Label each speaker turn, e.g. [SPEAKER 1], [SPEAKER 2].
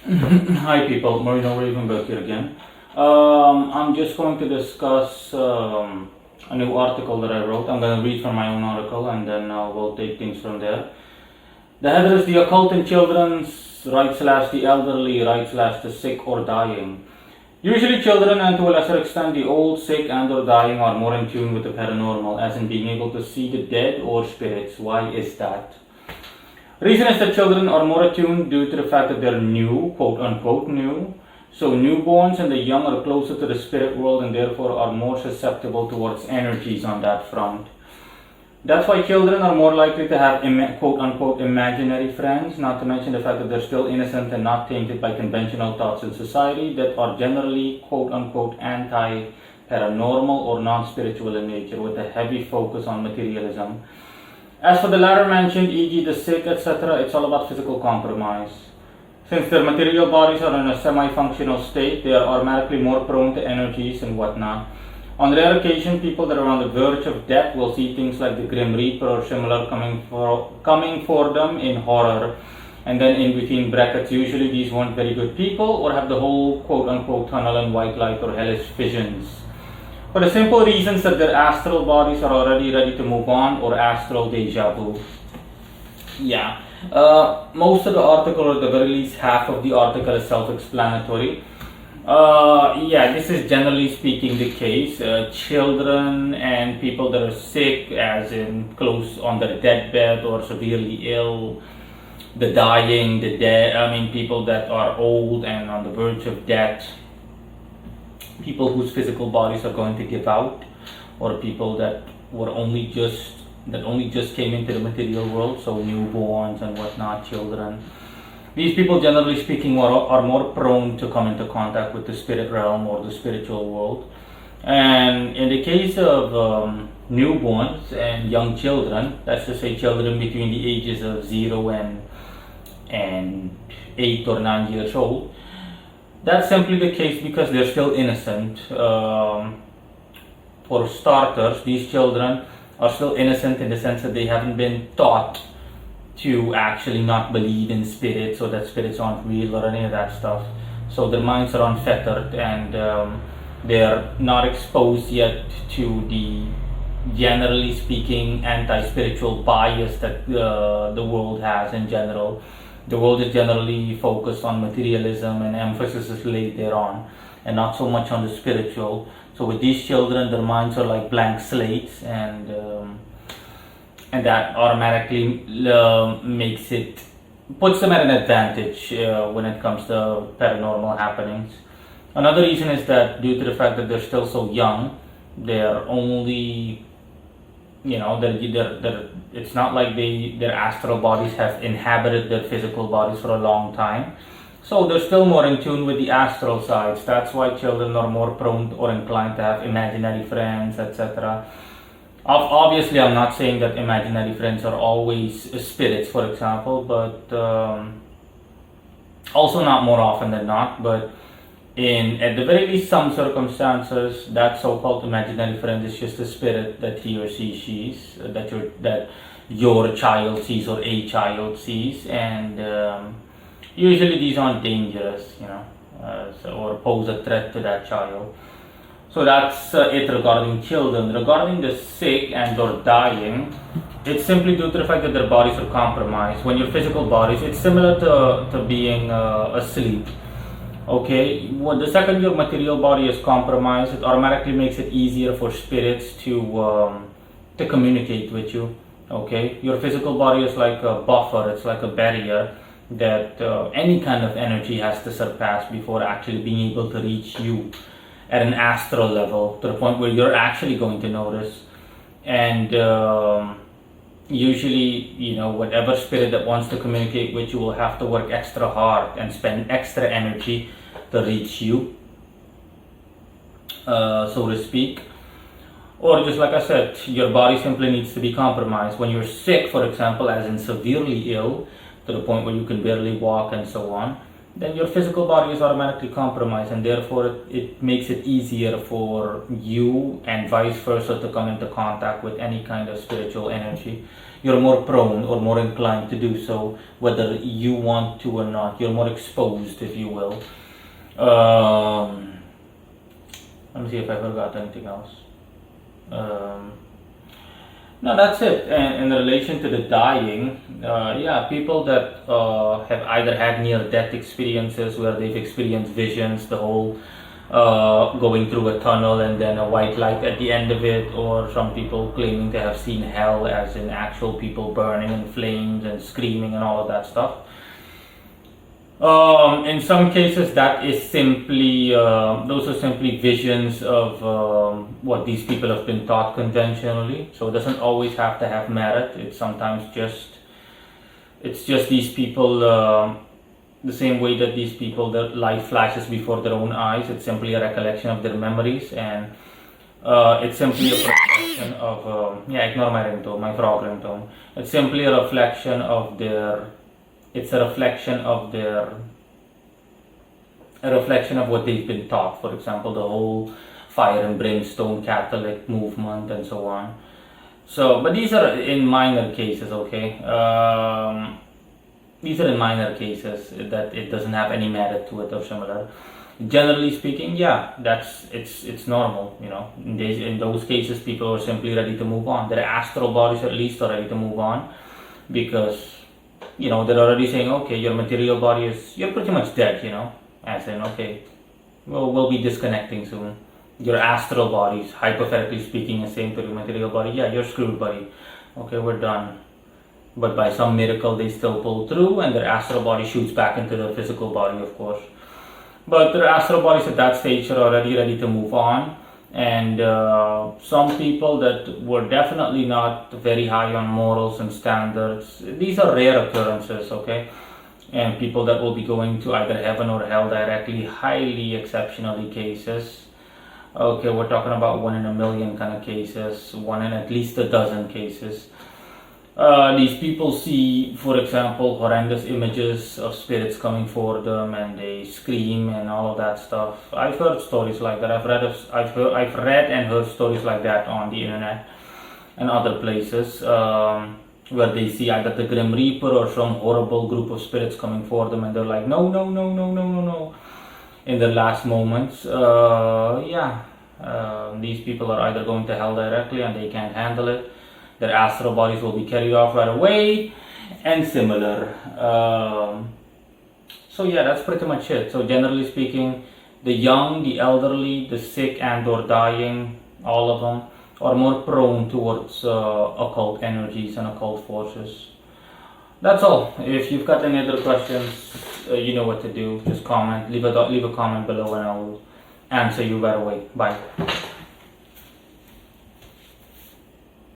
[SPEAKER 1] Hi people, Marino Ravenberg here again. I'm just going to discuss a new article that I wrote. I'm going to read from my own article and then we'll take things from there. The header is the occult in children's right slash the elderly right slash the sick or dying. Usually children and to a lesser extent the old, sick and or dying are more in tune with the paranormal, as in being able to see the dead or spirits. Why is that? Reason is that children are more attuned due to the fact that they're new, quote unquote new. So newborns and the young are closer to the spirit world and therefore are more susceptible towards energies on that front. That's why children are more likely to have quote unquote imaginary friends, not to mention the fact that they're still innocent and not tainted by conventional thoughts in society that are generally quote unquote anti-paranormal or non-spiritual in nature, with a heavy focus on materialism. As for the latter mentioned, e.g. the sick, etc., it's all about physical compromise. Since their material bodies are in a semi-functional state, they are automatically more prone to energies and whatnot. On rare occasion, people that are on the verge of death will see things like the Grim Reaper or similar coming for them in horror. And then in between brackets, usually these weren't very good people or have the whole quote-unquote tunnel and white light or hellish visions, for the simple reasons that their astral bodies are already ready to move on, or astral deja vu. Yeah, most of the article, or at the very least half of the article, is self-explanatory. Yeah, this is generally speaking the case. Children and people that are sick, as in close on their deathbed or severely ill, the dying, the dead, people that are old and on the verge of death, people whose physical bodies are going to give out, or people that were only just came into the material world, so newborns and whatnot, children. These people, generally speaking, are more prone to come into contact with the spirit realm or the spiritual world. And in the case of newborns and young children, let's just say children between the ages of 0 and 8 or 9 years old, that's simply the case because they're still innocent. For starters, these children are still innocent in the sense that they haven't been taught to actually not believe in spirits or that spirits aren't real or any of that stuff. So their minds are unfettered and they're not exposed yet to the, generally speaking, anti-spiritual bias that the world has in general. The world is generally focused on materialism and emphasis is laid thereon and not so much on the spiritual. So with these children, their minds are like blank slates, and that automatically puts them at an advantage when it comes to paranormal happenings. Another reason is that due to the fact that they're still so young, they're only, it's not like their astral bodies have inhabited their physical bodies for a long time. So they're still more in tune with the astral sides. That's why children are more prone or inclined to have imaginary friends, etc. Obviously, I'm not saying that imaginary friends are always spirits, for example, but also not more often than not. But in at the very least some circumstances, that so-called imaginary friend is just a spirit that he or she sees, that your child sees or a child sees, and usually these aren't dangerous, or pose a threat to that child. So that's it regarding children. Regarding the sick and or dying, it's simply due to the fact that their bodies are compromised. When your physical bodies, it's similar to being asleep. Okay, when the second your material body is compromised, it automatically makes it easier for spirits to communicate with you. Okay, your physical body is like a buffer, it's like a barrier that any kind of energy has to surpass before actually being able to reach you at an astral level, to the point where you're actually going to notice. And usually, whatever spirit that wants to communicate with you will have to work extra hard and spend extra energy to reach you, so to speak. Or just like I said, your body simply needs to be compromised. When you're sick, for example, as in severely ill, to the point where you can barely walk and so on, then your physical body is automatically compromised, and therefore it makes it easier for you and vice versa to come into contact with any kind of spiritual energy. you're more prone or more inclined to do so, whether you want to or not. You're more exposed, if you will. Let me see if I forgot anything else. No, that's it. And in relation to the dying, yeah, people that have either had near-death experiences where they've experienced visions, the whole going through a tunnel and then a white light at the end of it, or some people claiming to have seen hell, as in actual people burning in flames and screaming and all of that stuff. In some cases, that is simply those are simply visions of what these people have been taught conventionally. So it doesn't always have to have merit. It's sometimes just these people, the same way that these people, that light flashes before their own eyes. It's simply a recollection of their memories, and it's simply a reflection of ignore my ringtone, my frog ringtone. It's simply a reflection of their. It's a reflection of what they've been taught. For example, the whole fire and brimstone Catholic movement and so on. So, but these are in minor cases, okay? These are in minor cases that it doesn't have any merit to it or similar. Generally speaking, yeah, it's normal, you know. In those cases, people are simply ready to move on. Their astral bodies at least are ready to move on, because you know, they're already saying, okay, your material body you're pretty much dead, you know, as in, okay, we'll be disconnecting soon. Your astral bodies, hypothetically speaking, is saying to your material body, yeah, you're screwed, buddy. Okay, we're done. But by some miracle, they still pull through, and their astral body shoots back into their physical body, of course. But their astral bodies at that stage are already ready to move on. And some people that were definitely not very high on morals and standards, these are rare occurrences, okay? And people that will be going to either heaven or hell directly, highly exceptionally cases. Okay, we're talking about 1 in a million kind of cases, 1 in at least a dozen cases. These people see, for example, horrendous images of spirits coming for them, and they scream and all of that stuff. I've heard stories like that. I've read and heard stories like that on the internet and other places, where they see either the Grim Reaper or some horrible group of spirits coming for them, and they're like, no, no, no, no, no, no, no, in their last moments. These people are either going to hell directly and they can't handle it. Their astral bodies will be carried off right away, and similar. So yeah, that's pretty much it. So generally speaking, the young, the elderly, the sick and or dying, all of them are more prone towards occult energies and occult forces. That's all. If you've got any other questions, you know what to do. Just comment, leave a comment below, and I'll answer you right away. Bye.